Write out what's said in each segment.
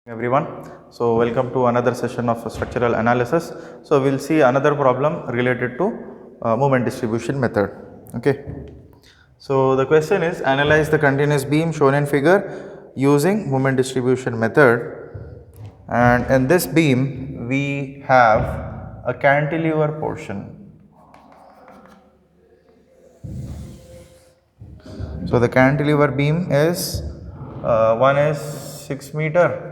Everyone, so welcome to another session of structural analysis. So we'll see another problem related to moment distribution method. Okay, so the question is, analyze the continuous beam shown in figure using moment distribution method, and in this beam we have a cantilever portion. So the cantilever beam is one is 6 meter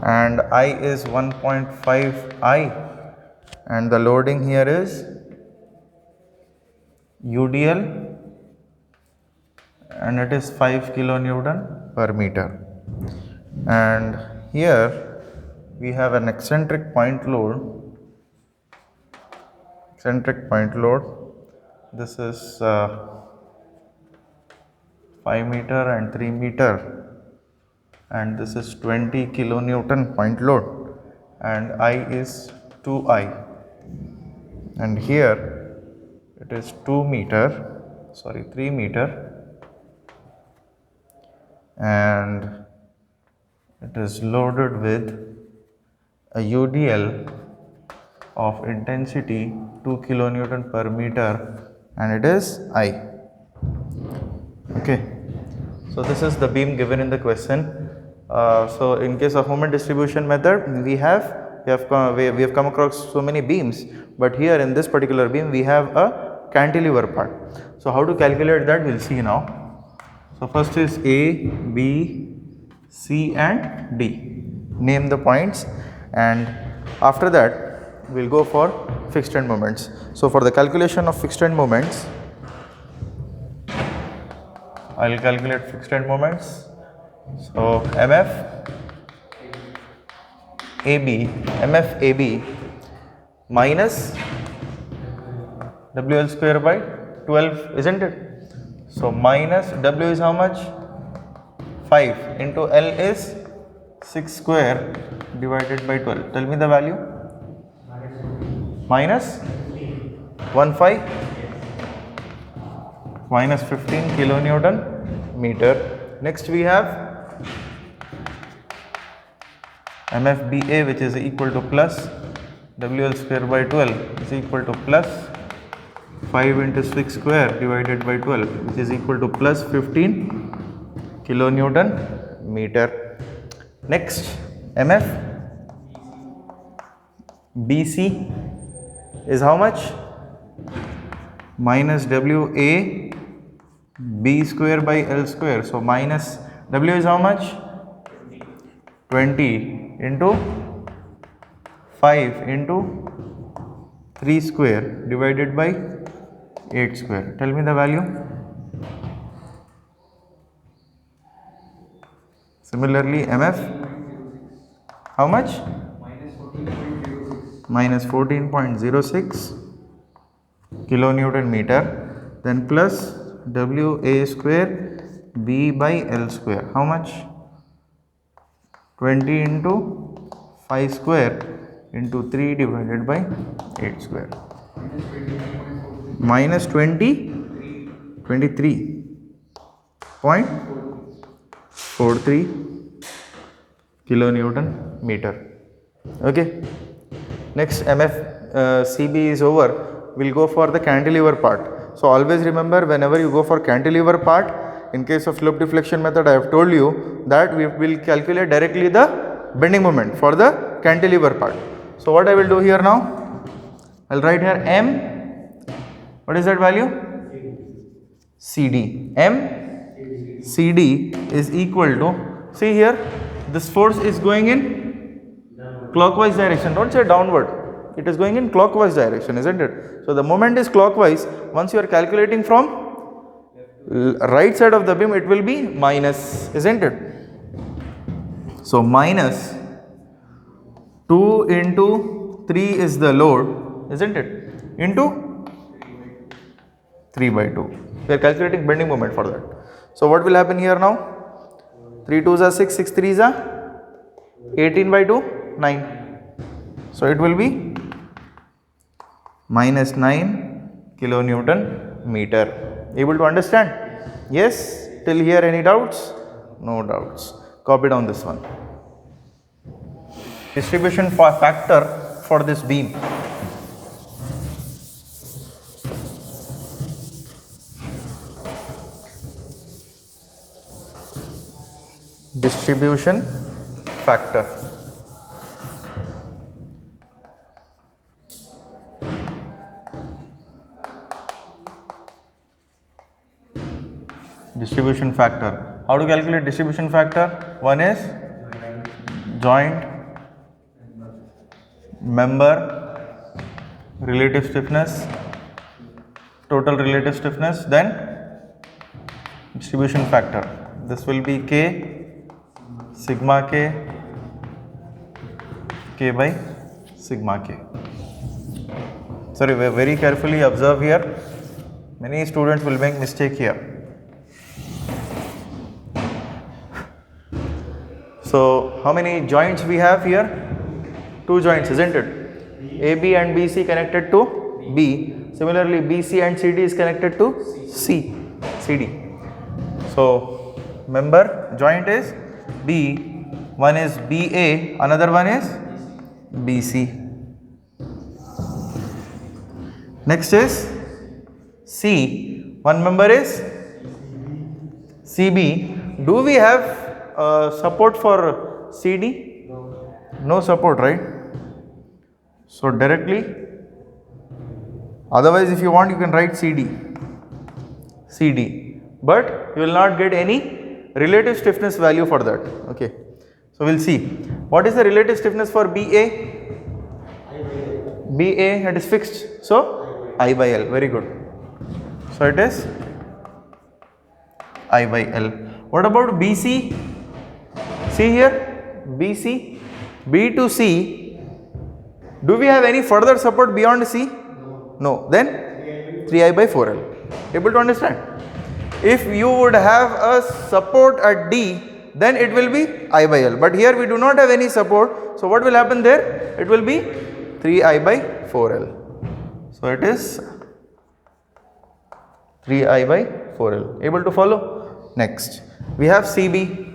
and I is 1.5 I, and the loading here is UDL and it is 5 kilonewton per meter, and here we have an eccentric point load. This is 5 meter and 3 meter, and this is 20 kilonewton point load, and I is 2I, and here it is 3 meter, and it is loaded with a UDL of intensity 2 kilonewton per meter, and it is I. Okay, so this is the beam given in the question. So in case of moment distribution method, we have come across so many beams, but here in this particular beam we have a cantilever part. So how to calculate that, we'll see now. So first is A, B, C and D. Name the points, and after that we'll go for fixed end moments. So for the calculation of fixed end moments, I will calculate fixed end moments. So MF AB minus WL square by 12, isn't it? So minus W is how much? 5 into L is 6 square divided by 12. Tell me the value. Minus 15 kilonewton meter. Next we have MFBA, which is equal to plus WL square by 12 is equal to plus 5 into 6 square divided by 12, which is equal to plus 15 kilonewton meter. Next, MFBC is how much? Minus WA B square by L square. So minus W is how much? 20 into 5 into 3 square divided by 8 square. Tell me the value. Similarly, MF, how much? Minus 14.06 kilonewton meter. Then plus WA square B by L square. How much? 20 into 5 square into 3 divided by 8 square. Minus 23.43 kilonewton meter. Okay. Next, CB is over. We'll go for the cantilever part. So always remember, whenever you go for cantilever part, in case of slope deflection method, I have told you that we will calculate directly the bending moment for the cantilever part. So what I will do here now, I will write here M. What is that value? CD. M CD is equal to, see here, this force is going in clockwise direction. Don't say downward. It is going in clockwise direction, isn't it? So the moment is clockwise. Once you are calculating from right side of the beam, it will be minus, isn't it? So minus 2 into 3 is the load, isn't it? Into 3 by 2. We are calculating bending moment for that. So what will happen here now? 3 2s are 6, 6 3s are 18 by 2, 9. So it will be minus 9 kilonewton meter. Able to understand? Yes? Till here any doubts? No doubts. Copy down this one. Distribution factor for this beam. Distribution factor. Distribution factor. How to calculate distribution factor? One is joint member relative stiffness, total relative stiffness, then distribution factor. This will be K, sigma K, K by sigma K. Sorry, very carefully observe here. Many students will make mistake here. So, how many joints we have here? Two joints, isn't it? AB and BC connected to B. Similarly, BC and CD is connected to CD. So, member joint is B. One is BA, another one is BC. Next is C. One member is CB. Do we have support for CD? No support, right? So directly, otherwise if you want you can write CD, but you will not get any relative stiffness value for that. Okay, so we'll see what is the relative stiffness for BA. BA, it is fixed, so I by L. Very good. So it is I by L. What about BC? See here, BC, B to C. Do we have any further support beyond C? No. Then 3I by 4L. Able to understand? If you would have a support at D, then it will be I by L. But here we do not have any support. So what will happen there? It will be 3I by 4L. So it is 3I by 4L. Able to follow? Next, we have CB.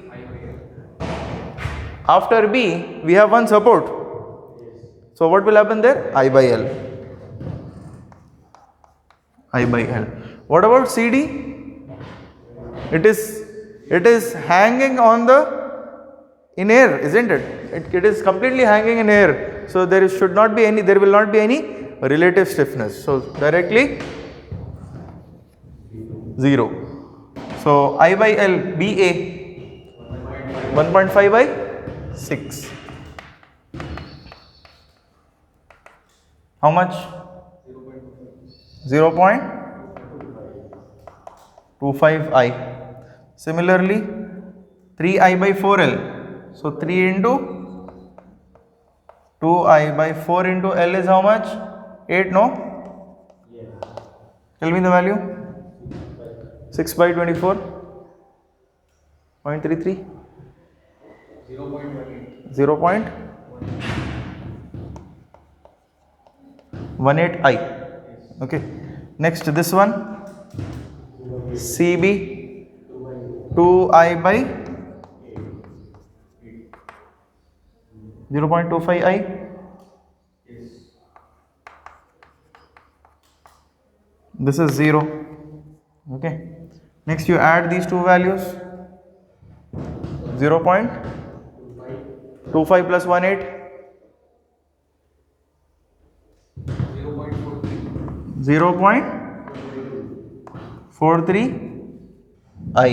After B, we have one support. So what will happen there? I by L. I by L. What about CD? It is hanging on in air, isn't it? It is completely hanging in air. So there will not be any relative stiffness. So directly 0. So I by L, BA 1.5 by 6. How much? 0.25I. Similarly, 3I by 4L. So 3 into 2I by 4 into L is how much? 8, no? Tell me the value. 6 by 24. 0.33. 0.18I. Okay. Next, this one CB 2I by 0.25I. This is 0. Okay. Next, you add these two values. 0.25 plus 1.8. 0.43I.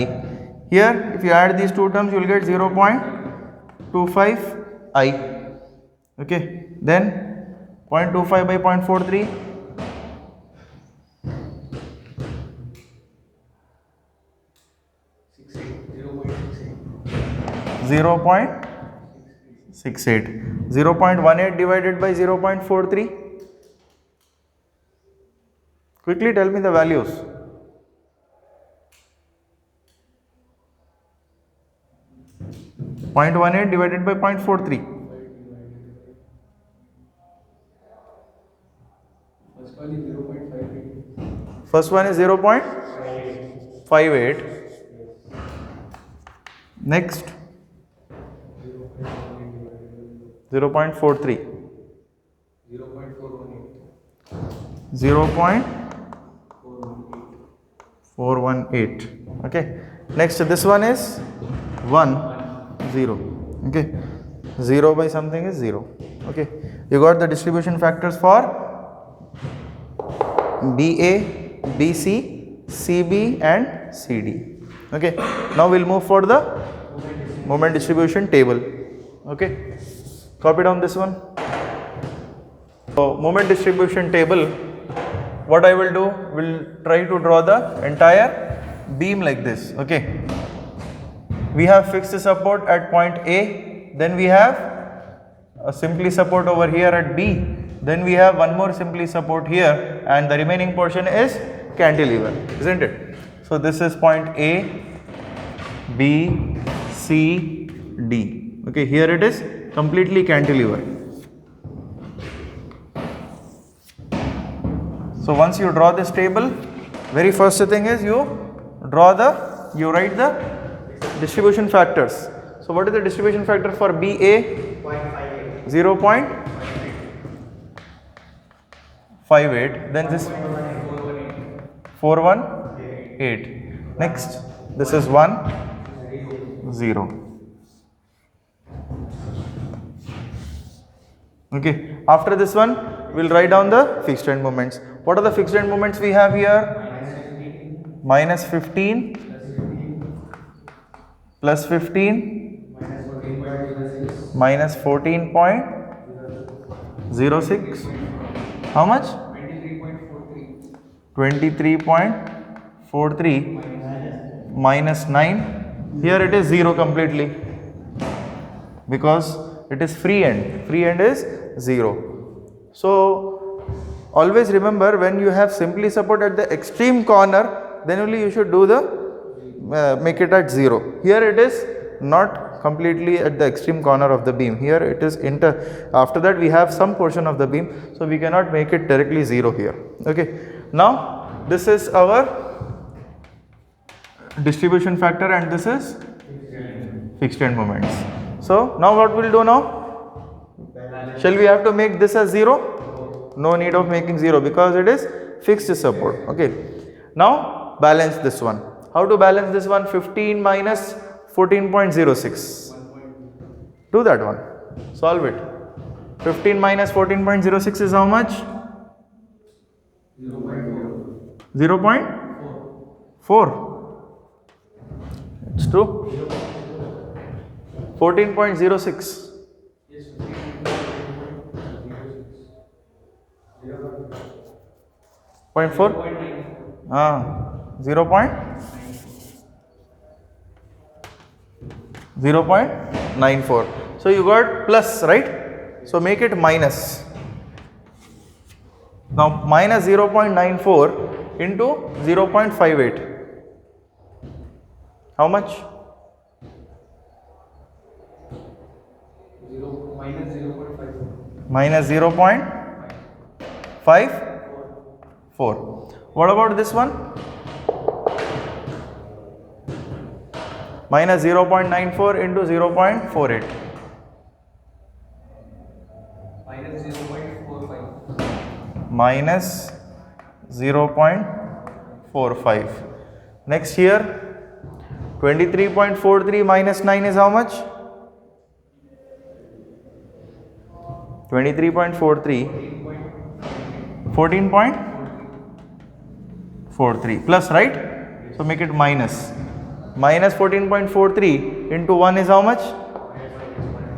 Here, if you add these two terms, you will get 0.25I. Okay. Then 0.25 by 0.43. 0.68. 0.18 divided by 0.43. Quickly tell me the values. Point 0.18 divided by 0.43. First one is 0.58 Next 0.43, 0.418. Okay. Next this one is 1 0. Okay. 0 by something is 0. Okay. You got the distribution factors for BA, BC, CB and CD. Okay. Now we'll move for the moment distribution table. Okay. Copy down this one. So moment distribution table, what I will do, will try to draw the entire beam like this. Okay. We have fixed support at point A, then we have a simply support over here at B, then we have one more simply support here, and the remaining portion is cantilever, isn't it? So this is point A, B, C, D. Okay, here it is completely cantilever. So once you draw this table, very first thing is you write the distribution factors. So what is the distribution factor for BA? 0.58. Then this 418. Next, this is 1 0. Okay. After this one, we'll write down the fixed end moments. What are the fixed end moments we have here? Minus 15 plus 15 minus 14.06. How much? 23.43 minus 9. Here it is 0 completely because it is free end. Free end is 0. So always remember, when you have simply support at the extreme corner, then only you should do the make it at 0. Here it is not completely at the extreme corner of the beam. Here it is after that we have some portion of the beam, so we cannot make it directly 0 here. Okay. Now this is our distribution factor and this is fixed end moments. So now what we'll do now? Shall we have to make this as 0? No need of making 0 because it is fixed support. Okay. Now balance this one. How to balance this one? 15 minus 14.06. Do that one. Solve it. 15 minus 14.06 is how much? 0.4. It's true. 14.06. 0.4? 0.94. So you got plus, right? So make it minus. Now minus 0.94 into 0.58. How much? Minus 0.54. What about this one? Minus 0.94 into 0.48. Minus 0.45. Next here, 23.43 minus 9 is how much? 23.43. 14.43 plus, right? So make it minus. Minus 14.43 into 1 is how much?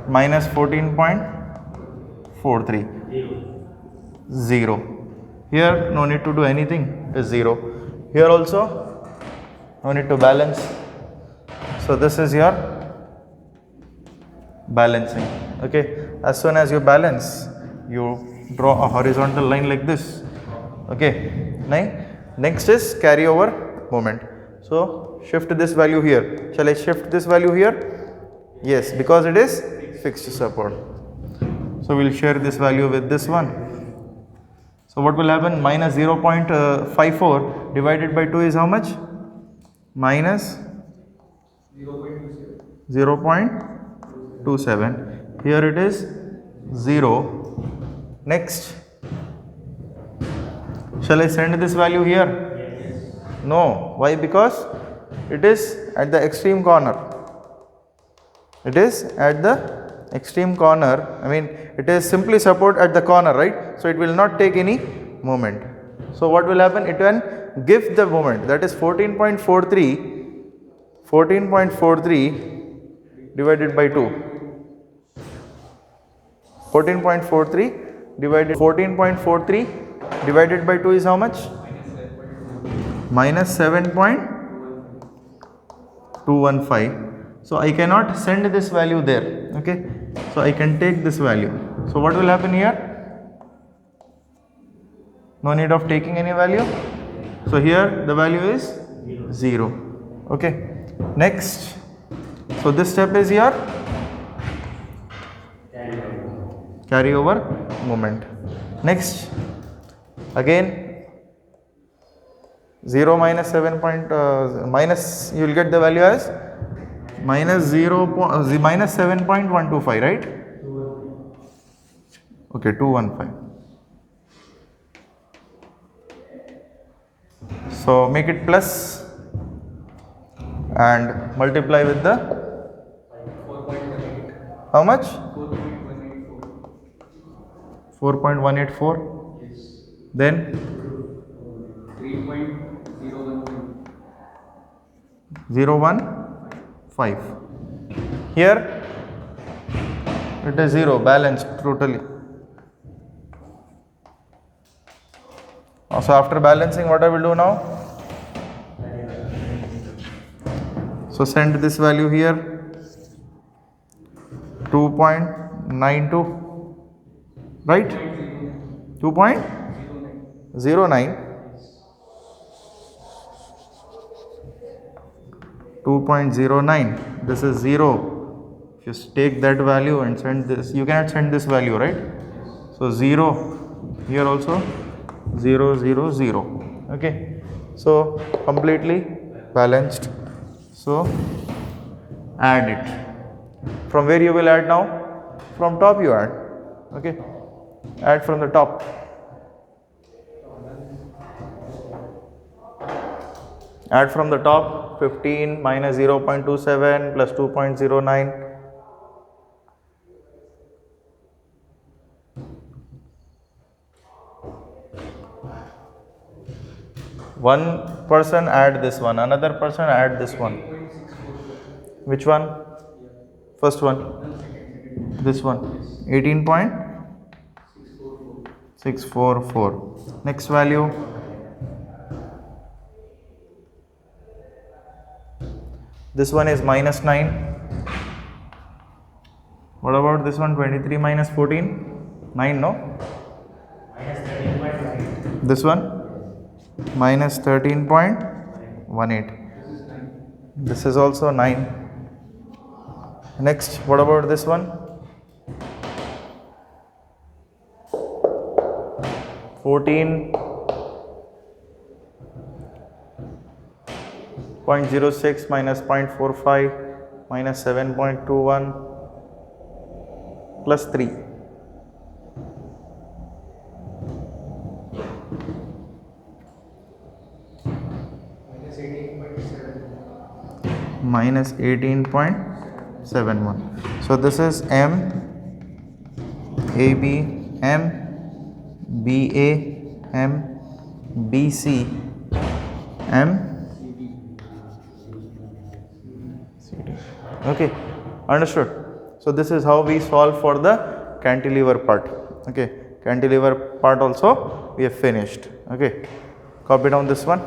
Minus 14.43. 0. Here no need to do anything, is 0. Here also no need to balance. So this is your balancing. Okay. As soon as you balance, you draw a horizontal line like this. Okay. Next is carryover moment. So shift this value here. Shall I shift this value here? Yes, because it is fixed support. So we'll share this value with this one. So what will happen? Minus 0.54 divided by 2 is how much? Minus 0.27. Here it is 0. Next, shall I send this value here? No. Why? Because it is at the extreme corner. It is at the extreme corner. I mean, it is simply support at the corner, right? So it will not take any moment. So what will happen? It will give the moment, that is 14.43 divided by 2. 14.43 divided by 2 is how much? Minus 7.215. So I cannot send this value there. Okay. So I can take this value. So what will happen here? No need of taking any value. So here the value is 0. Okay. Next. So this step is your carryover moment. Next, again 0 minus 7 point minus, you will get the value as minus 7.125, right? Okay, 215. So make it plus and multiply with the how much? 4.184. Then 0.015. Here it is 0, balanced totally. So after balancing, what I will do now? So send this value here, 2.92, right? 2.09. 2.09. This is 0. Just take that value and send this. You cannot send this value, right? So 0. Here also 0, 0, 0. Okay. So completely balanced. So add it. From where you will add now? From top you add. Okay. Add from the top. Add from the top. 15 minus 0.27 plus 2.09. One person add this one, another person add this one. Which one? First one. This one. 18.644. Next value. This one is minus 9. What about this one? 23 minus 14? 9, no? Minus 13.18. This one? Minus 13.18. This is also 9. Next, what about this one? 14.06 minus 0.45 minus 7.21 plus 3. Minus 18.71. So this is M, AB, M, BA, M, BC, M, CD. Okay, understood. So this is how we solve for the cantilever part. Okay, cantilever part also we have finished. Okay, copy down this one.